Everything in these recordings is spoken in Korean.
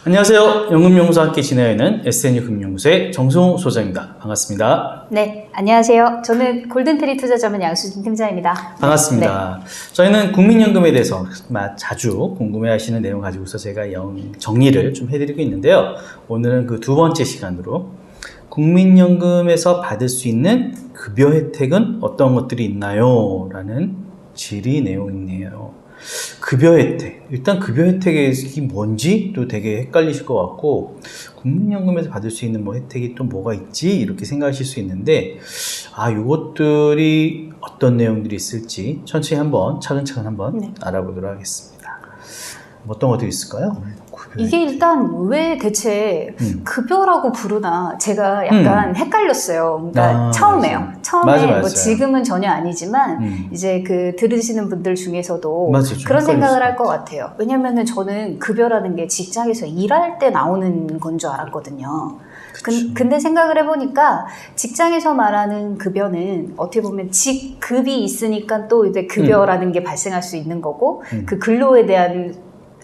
안녕하세요. 연금연구소와 함께 진행하는 SNU 금융연구소의 정승호 소장입니다. 반갑습니다. 네, 안녕하세요. 저는 골든트리 투자자문 양수진 팀장입니다. 반갑습니다. 네. 저희는 국민연금에 대해서 자주 궁금해하시는 내용 가지고 서 제가 정리를 좀 해드리고 있는데요. 오늘은 그 두 번째 시간으로 국민연금에서 받을 수 있는 급여 혜택은 어떤 것들이 있나요? 라는 질의 내용이네요. 급여 혜택. 일단 급여 혜택이 뭔지 또 되게 헷갈리실 것 같고, 국민연금에서 받을 수 있는 뭐 혜택이 또 뭐가 있지? 이렇게 생각하실 수 있는데, 요것들이 어떤 내용들이 있을지 천천히 한번 차근차근 한번 알아보도록 하겠습니다. 어떤 것들이 있을까요? 이게 일단 왜 대체 급여라고 부르나 제가 약간 헷갈렸어요. 그러니까 처음에요. 처음에 맞아요. 뭐 지금은 전혀 아니지만 이제 그 들으시는 분들 중에서도 맞아요. 그런 생각을 할 것 같아요. 왜냐면은 저는 급여라는 게 직장에서 일할 때 나오는 건 줄 알았거든요. 근데 생각을 해보니까 직장에서 말하는 급여는 어떻게 보면 직급이 있으니까 또 이제 급여라는 게 발생할 수 있는 거고 그 근로에 대한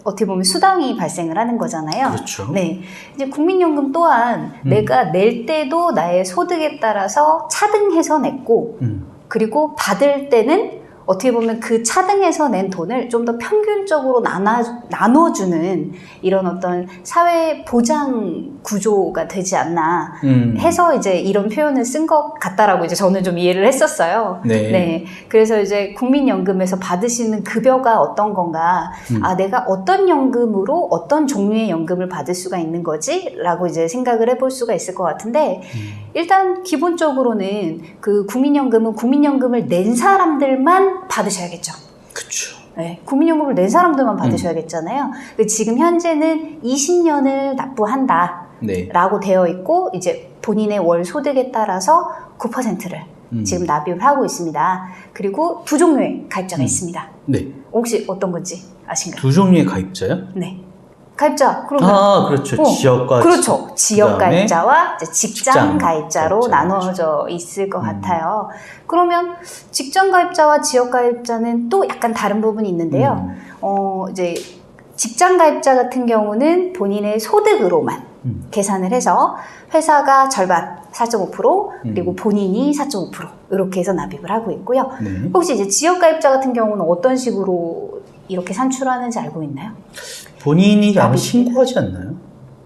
어떻게 보면 수당이 발생을 하는 거잖아요. 그렇죠. 네. 이제 국민연금 또한 내가 낼 때도 나의 소득에 따라서 차등해서 냈고, 그리고 받을 때는 어떻게 보면 그 차등해서 낸 돈을 좀 더 평균적으로 나눠주는 이런 어떤 사회 보장 구조가 되지 않나 해서 이제 이런 표현을 쓴 것 같다라고 이제 저는 좀 이해를 했었어요. 네. 그래서 이제 국민연금에서 받으시는 급여가 어떤 건가, 내가 어떤 연금으로 어떤 종류의 연금을 받을 수가 있는 거지? 라고 이제 생각을 해볼 수가 있을 것 같은데, 일단 기본적으로는 그 국민연금을 낸 사람들만 받으셔야겠죠. 그렇죠. 네, 국민연금을 낸 사람들만 받으셔야겠잖아요. 지금 현재는 20년을 납부한다 라고 되어 있고, 이제 본인의 월 소득에 따라서 9%를 지금 납입을 하고 있습니다. 그리고 두 종류의 가입자가 있습니다. 네. 혹시 어떤 건지 아신가요? 두 종류의 가입자요? 네. 가입자. 그러면 그렇죠. 지역과 그렇죠. 지역 가입자와 직장 가입자로 가입자. 나눠져 있을 것 같아요. 그러면 직장 가입자와 지역 가입자는 또 약간 다른 부분이 있는데요. 이제 직장 가입자 같은 경우는 본인의 소득으로만 계산을 해서 회사가 절반 4.5% 그리고 본인이 4.5% 이렇게 해서 납입을 하고 있고요. 혹시 이제 지역 가입자 같은 경우는 어떤 식으로 이렇게 산출하는지 알고 있나요? 본인이 아마 신고하지 않나요?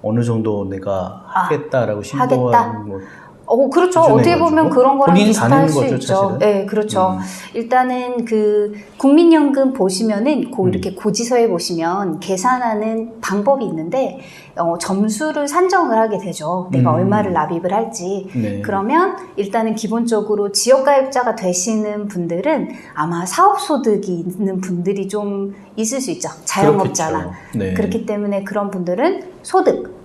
어느 정도 내가 하겠다라고 신고하는 뭐 그렇죠. 어떻게 보면 그런 거랑 비슷할 수 거죠, 있죠. 사실은? 네, 그렇죠. 일단은 그 국민연금 보시면은 이렇게 고지서에 보시면 계산하는 방법이 있는데 점수를 산정을 하게 되죠. 내가 얼마를 납입을 할지. 그러면 일단은 기본적으로 지역가입자가 되시는 분들은 아마 사업소득이 있는 분들이 좀 있을 수 있죠. 자영업자나. 그렇기 때문에 그런 분들은 소득,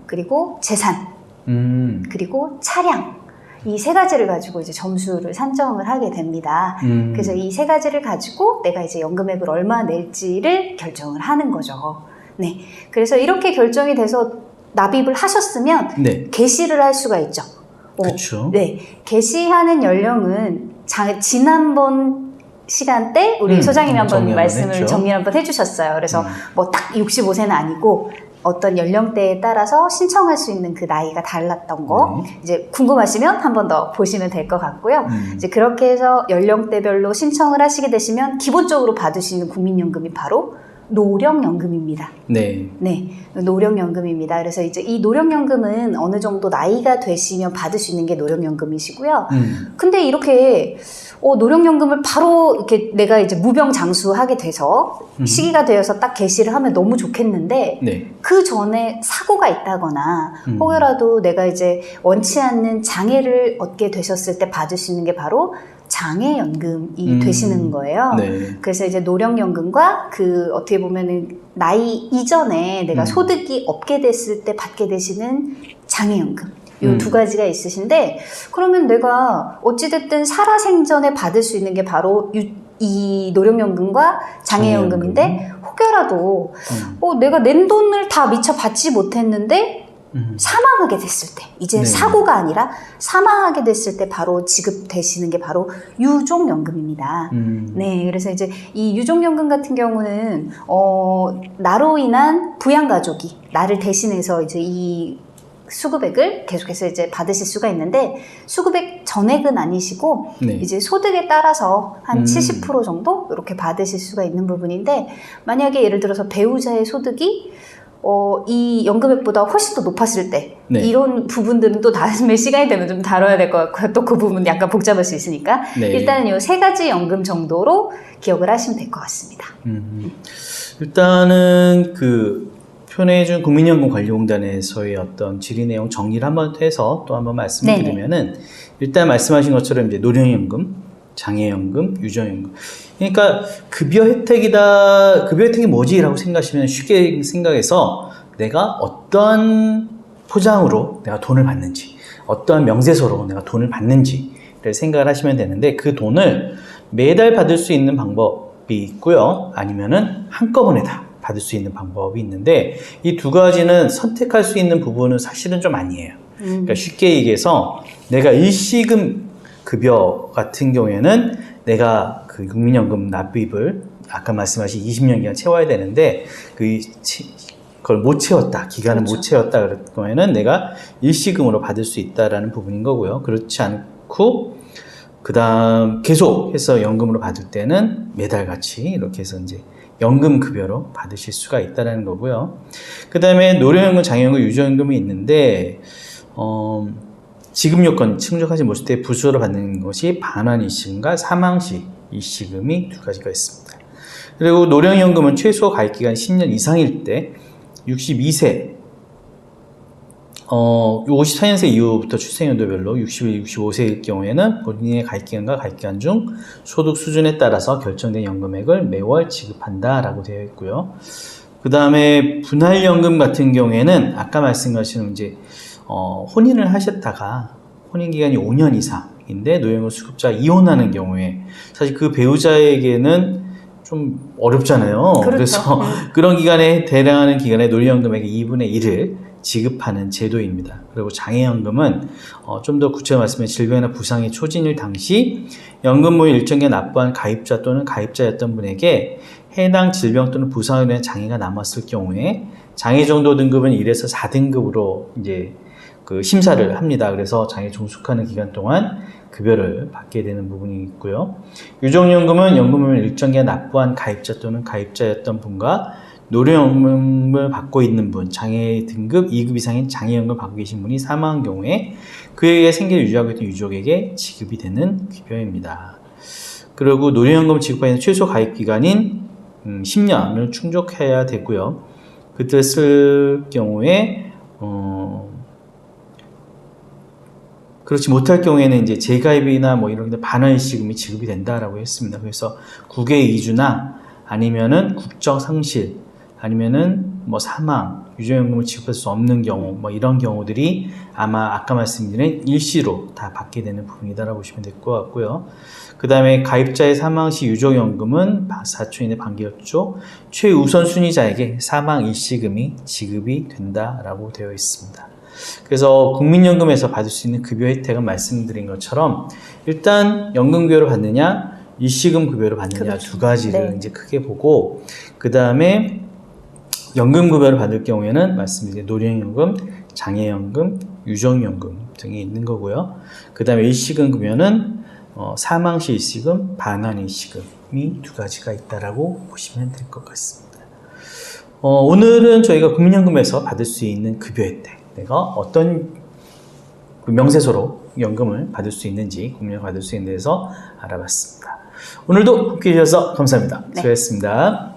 그리고 재산, 그리고 차량, 이 세 가지를 가지고 이제 점수를 산정을 하게 됩니다. 그래서 이 세 가지를 가지고 내가 이제 연금액을 얼마 낼지를 결정을 하는 거죠. 네. 그래서 이렇게 결정이 돼서 납입을 하셨으면 개시를 할 수가 있죠. 그렇죠. 네. 개시하는 연령은 지난번 시간 때 우리 소장님이 한번 말씀을 정리를 한번 해주셨어요. 그래서 뭐 딱 65세는 아니고 어떤 연령대에 따라서 신청할 수 있는 그 나이가 달랐던 거 이제 궁금하시면 한 번 더 보시면 될 것 같고요. 이제 그렇게 해서 연령대별로 신청을 하시게 되시면 기본적으로 받으시는 국민연금이 바로 노령연금입니다. 네, 노령연금입니다. 그래서 이제 이 노령연금은 어느 정도 나이가 되시면 받을 수 있는 게 노령연금이시고요. 근데 이렇게 노령연금을 바로 이렇게 내가 이제 무병장수하게 돼서 시기가 되어서 딱 개시를 하면 너무 좋겠는데 그 전에 사고가 있다거나 혹여라도 내가 이제 원치 않는 장애를 얻게 되셨을 때 받을 수 있는 게 바로 장애연금이 되시는 거예요. 그래서 이제 노령연금과 그 어떻게 보면은 나이 이전에 내가 소득이 없게 됐을 때 받게 되시는 장애연금, 이 두 가지가 있으신데, 그러면 내가 어찌됐든 살아생전에 받을 수 있는 게 바로 이 노령연금과 장애연금인데, 혹여라도 내가 낸 돈을 다 미처 받지 못했는데 사망하게 됐을 때, 이제 네. 사고가 아니라 사망하게 됐을 때 바로 지급되시는 게 바로 유종연금입니다. 네, 그래서 이제 이 유종연금 같은 경우는 나로 인한 부양가족이 나를 대신해서 이제 이 수급액을 계속해서 이제 받으실 수가 있는데, 수급액 전액은 아니시고 네. 이제 소득에 따라서 한 70% 정도 이렇게 받으실 수가 있는 부분인데, 만약에 예를 들어서 배우자의 소득이 이 연금액보다 훨씬 더 높았을 때, 네. 이런 부분들은 또 다음에 시간이 되면 좀 다뤄야 될 것 같고요. 또 그 부분 약간 복잡할 수 있으니까 네. 일단은 요 세 가지 연금 정도로 기억을 하시면 될 것 같습니다. 일단은 그 표내준 국민연금관리공단에서의 어떤 질의 내용 정리를 한번 해서 또 한번 말씀을 네네. 드리면은, 일단 말씀하신 것처럼 이제 노령연금, 장애연금, 유종연금. 그러니까 급여 혜택이 뭐지라고 생각하시면 쉽게 생각해서 내가 어떤 포장으로 내가 돈을 받는지, 어떠한 명세서로 내가 돈을 받는지를 생각을 하시면 되는데, 그 돈을 매달 받을 수 있는 방법이 있고요. 아니면은 한꺼번에 다 받을 수 있는 방법이 있는데, 이 두 가지는 선택할 수 있는 부분은 사실은 좀 아니에요. 그러니까 쉽게 얘기해서 내가 일시금 급여 같은 경우에는 내가 그 국민연금 납입을 아까 말씀하신 20년 기간 채워야 되는데, 그걸 못 채웠다, 기간을 그렇죠. 못 채웠다 그럴 경우에는 내가 일시금으로 받을 수 있다라는 부분인 거고요. 그렇지 않고 그다음 계속해서 연금으로 받을 때는 매달 같이 이렇게 해서 이제 연금 급여로 받으실 수가 있다는 거고요. 그 다음에 노령연금, 장애연금, 유종연금이 있는데, 지급 요건 충족하지 못할 때 부수로 받는 것이 반환 일시금과 사망 시 일시금이 두 가지가 있습니다. 그리고 노령연금은 최소 가입기간 10년 이상일 때 62세, 54년생 이후부터 출생연도별로 60일, 65세일 경우에는 본인의 가입기간과 가입기간 중 소득 수준에 따라서 결정된 연금액을 매월 지급한다라고 되어 있고요. 그 다음에 분할연금 같은 경우에는 아까 말씀하신 이제 혼인을 하셨다가 혼인기간이 5년 이상인데 노령연금 수급자가 이혼하는 경우에 사실 그 배우자에게는 좀 어렵잖아요. 그렇죠. 그래서 그런 기간에 해당하는 기간에 노령연금액의 2분의 1을 지급하는 제도입니다. 그리고 장애연금은 좀 더 구체적으로 말씀드리면 질병이나 부상의 초진일 당시 연금을 일정 기간 납부한 가입자 또는 가입자였던 분에게 해당 질병 또는 부상에 대한 장애가 남았을 경우에 장애 정도 등급은 1에서 4등급으로 이제 그 심사를 합니다. 그래서 장애 종속하는 기간 동안 급여를 받게 되는 부분이 있고요. 유종연금은 연금을 일정 기간 납부한 가입자 또는 가입자였던 분과 노령연금을 받고 있는 분, 장애 등급 2급 이상인 장애연금을 받고 계신 분이 사망한 경우에 그에게 생계를 유지하고 있던 유족에게 지급이 되는 급여입니다. 그리고 노령연금 지급하는 최소 가입기간인 10년을 충족해야 되고요. 그랬을 경우에 그렇지 못할 경우에는 이제 재가입이나 뭐 이런 데 반환일시금이 지급이 된다라고 했습니다. 그래서 국외 이주나 아니면은 국적 상실 아니면은 뭐 사망, 유종연금을 지급할 수 없는 경우 뭐 이런 경우들이 아마 아까 말씀드린 일시로 다 받게 되는 부분이다라고 보시면 될 것 같고요. 그 다음에 가입자의 사망 시 유종연금은 4초 이내 반기였죠. 최우선 순위자에게 사망 일시금이 지급이 된다라고 되어 있습니다. 그래서 국민연금에서 받을 수 있는 급여 혜택은 말씀드린 것처럼 일단 연금급여를 받느냐 일시금 급여를 받느냐 그렇죠. 두 가지를 네. 이제 크게 보고, 그 다음에 연금 급여를 받을 경우에는 말씀드린 노령연금, 장애연금, 유종연금 등이 있는 거고요. 그 다음에 일시금 급여는 사망시 일시금, 반환 일시금이 두 가지가 있다라고 보시면 될 것 같습니다. 오늘은 저희가 국민연금에서 받을 수 있는 급여 혜택, 내가 어떤 명세서로 연금을 받을 수 있는지, 국민연금 받을 수 있는 데서 알아봤습니다. 오늘도 함께 해주셔서 감사합니다. 네. 수고하셨습니다.